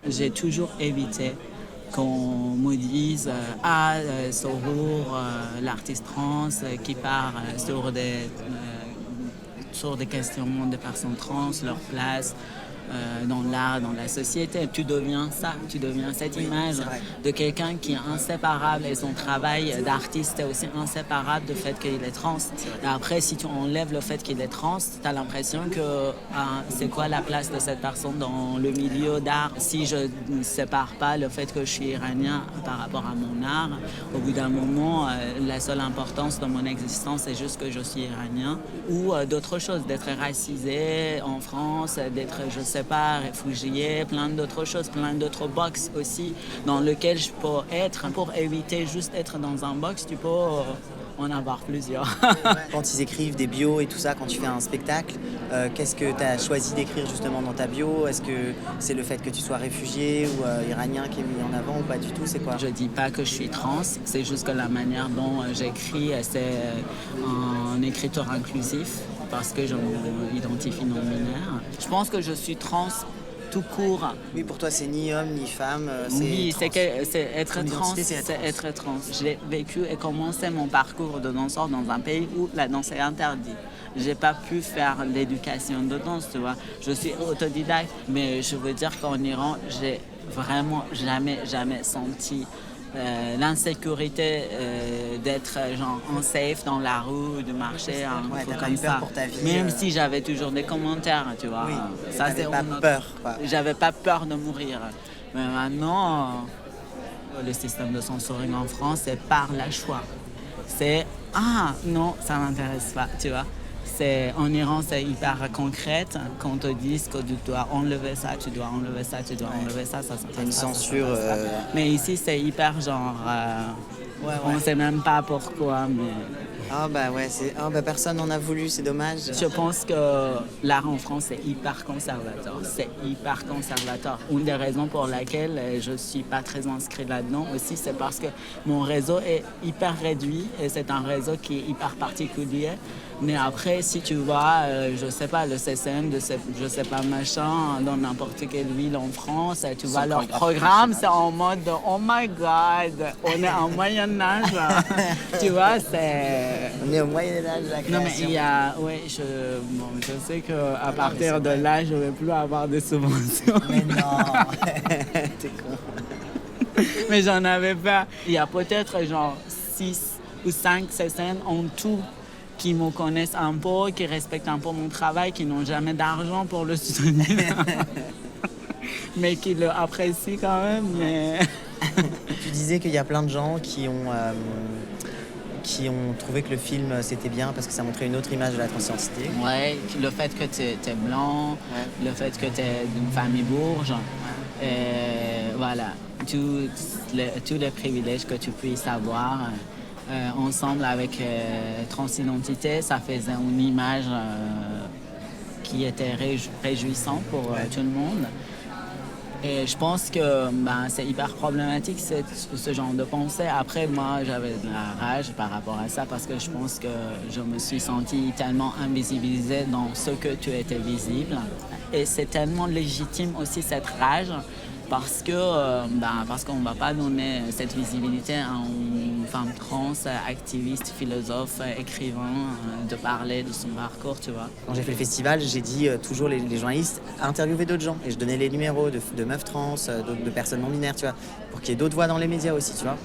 J'ai toujours évité qu'on me dise Sorour, l'artiste trans qui part sur des questions de personnes trans, leur place dans l'art, dans la société. Tu deviens ça, tu deviens cette image de quelqu'un qui est inséparable et son travail d'artiste est aussi inséparable du fait qu'il est trans. Et après, si tu enlèves le fait qu'il est trans, tu as l'impression que c'est quoi la place de cette personne dans le milieu d'art. Si je ne sépare pas le fait que je suis iranien par rapport à mon art, au bout d'un moment, la seule importance de mon existence, c'est juste que je suis iranien ou d'autres choses, d'être racisé en France, d'être, je sais pas, réfugié, plein d'autres choses, plein d'autres box aussi dans lesquelles je peux être. Pour éviter juste être dans un box, tu peux en avoir plusieurs. Quand ils écrivent des bios et tout ça, quand tu fais un spectacle, qu'est-ce que tu as choisi d'écrire justement dans ta bio? Est-ce que c'est le fait que tu sois réfugié ou iranien qui est mis en avant ou pas du tout? C'est quoi? Je dis pas que je suis trans, c'est juste que la manière dont j'écris, c'est en écriture inclusif parce que je m'identifie non-binaire. Je pense que je suis trans tout court. Oui, pour toi, c'est ni homme ni femme. Oui, trans. c'est être trans. C'est être trans. J'ai vécu et commencé mon parcours de danseur dans un pays où la danse est interdite. J'ai pas pu faire l'éducation de danse, tu vois. Je suis autodidacte, mais je veux dire qu'en Iran, j'ai vraiment jamais senti l'insécurité d'être genre en safe dans la rue, de marcher T'as eu peur pour ta vie. Même si j'avais toujours des commentaires, tu vois. Oui, ça c'est pas peur. Quoi. J'avais pas peur de mourir. Mais maintenant, le système de censoring en France, c'est par la choix. C'est non, ça m'intéresse pas, tu vois. En Iran, c'est hyper concrète. Quand on te dit que tu dois enlever ça, tu dois enlever ça, tu dois enlever ça, ça c'est une censure. Mais ici, c'est hyper genre. On ne sait même pas pourquoi, mais. Personne n'en a voulu, c'est dommage. Je pense que l'art en France est hyper conservateur. C'est hyper conservateur. Une des raisons pour laquelle je ne suis pas très inscrite là-dedans aussi, c'est parce que mon réseau est hyper réduit et c'est un réseau qui est hyper particulier. Mais après, si tu vois, je sais pas, le CCM, je sais pas, machin, dans n'importe quelle ville en France, tu vois, leur programme, c'est en mode « Oh my God, on est en Moyen-Âge ». Tu vois, c'est... On est au Moyen-Âge, la création. Non, mais il y a... Oui, je sais qu'à partir de là, je ne vais plus avoir de subventions. Mais non. T'es con. Mais j'en avais pas. Il y a peut-être genre 6 ou 5 CCM en tout qui me connaissent un peu, qui respectent un peu mon travail, qui n'ont jamais d'argent pour le soutenir. Mais qui le apprécient quand même. Mais... Tu disais qu'il y a plein de gens qui ont trouvé que le film c'était bien parce que ça montrait une autre image de la transidentité. Ouais, le fait que tu es blanc, le fait que tu es d'une famille bourge, voilà, tous les privilèges que tu puisses avoir. Ensemble avec transidentité, ça faisait une image qui était réjouissante pour tout le monde. Et je pense que c'est hyper problématique ce genre de pensée. Après, moi, j'avais de la rage par rapport à ça parce que je pense que je me suis sentie tellement invisibilisée dans ce que tu étais visible. Et c'est tellement légitime aussi cette rage parce qu'on ne va pas donner cette visibilité à une femme trans, activiste, philosophe, écrivain, de parler de son parcours, tu vois. Quand j'ai fait le festival, j'ai dit toujours les journalistes interviewer d'autres gens. Et je donnais les numéros de meufs trans, de personnes non binaires, tu vois, pour qu'il y ait d'autres voix dans les médias aussi, tu vois.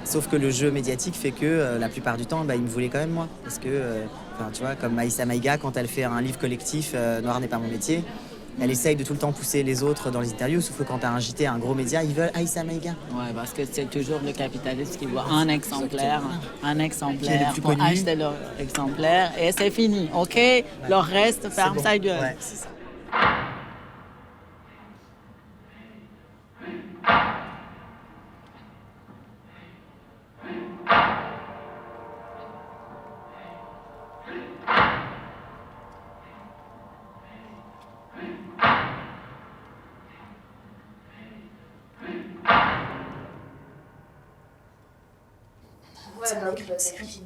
Sauf que le jeu médiatique fait que la plupart du temps, ils me voulaient quand même moi. Parce que, tu vois, comme Aïssa Maïga, quand elle fait un livre collectif, Noir n'est pas mon métier, elle essaye de tout le temps pousser les autres dans les interviews, sauf que quand t'as un JT, un gros média, ils veulent Aïssa Maïga. Ouais, parce que c'est toujours le capitaliste qui voit un exemplaire pour connu. acheter leur exemplaire et c'est fini, ok? Le reste, ferme sa gueule. Ouais, c'est ça.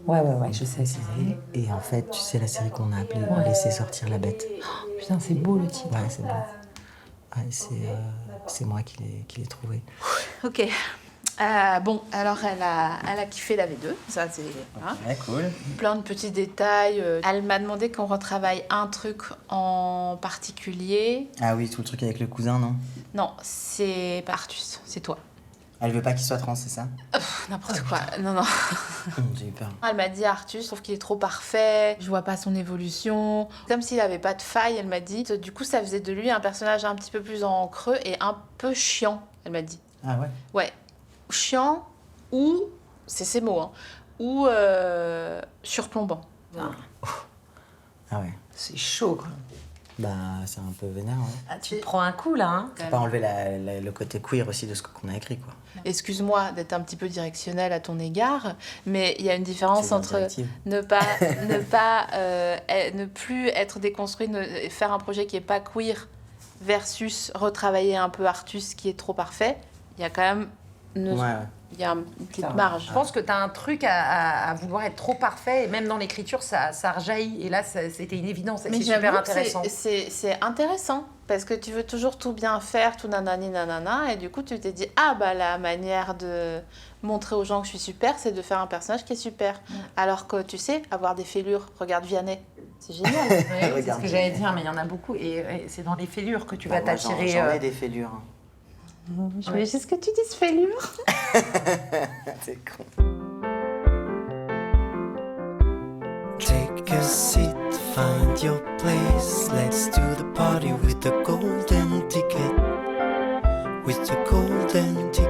Ouais, je sais, c'est vrai. Et en fait, tu sais la série qu'on a appelée Laisser sortir la bête. Putain, c'est beau le titre. Ouais, c'est beau. Ouais, C'est moi qui l'ai trouvé. Ok. Bon, alors elle a kiffé la V2, ça c'est... hein. Ouais, cool. Plein de petits détails. Elle m'a demandé qu'on retravaille un truc en particulier. Ah oui, tout le truc avec le cousin, non? Non, c'est pas Artus, c'est toi. Elle veut pas qu'il soit trans, c'est ça? N'importe quoi. Non. J'ai eu peur. Elle m'a dit, Artus, je trouve qu'il est trop parfait, je vois pas son évolution. Comme s'il avait pas de faille, elle m'a dit. Du coup, ça faisait de lui un personnage un petit peu plus en creux et un peu chiant, elle m'a dit. Ah ouais? Ouais. Chiant ou, c'est ses mots, hein, ou surplombant. Ah ouais. C'est chaud, quoi. Bah, c'est un peu vénère, ouais. Ah, tu te prends un coup, là, hein. Faut pas enlever le côté queer aussi de ce qu'on a écrit, quoi. Excuse-moi d'être un petit peu directionnelle à ton égard, mais il y a une différence C'est une entre directive. ne plus être déconstruit, faire un projet qui est pas queer versus retravailler un peu Artus qui est trop parfait. Il y a quand même Ouais. il y a une petite Ça, marge. Je pense que tu as un truc à vouloir être trop parfait, et même dans l'écriture, ça rejaillit. Et là, c'était une évidence. Et Mais c'est j'avoue super que intéressant. c'est intéressant parce que tu veux toujours tout bien faire, tout nanani nanana, et du coup tu t'es dit ah bah la manière de montrer aux gens que je suis super, c'est de faire un personnage qui est super. Alors que tu sais, avoir des fêlures, regarde Vianney, c'est génial. Oui, c'est ce Regarde. que j'allais dire, mais il y en a beaucoup. Et c'est dans les fêlures que tu vas Bah, moi, t'attirer. J'en ai des fêlures. Je voulais juste que tu dises fêlures. C'est con. Take a seat, find your place. Let's do the party with the golden ticket. With the golden ticket.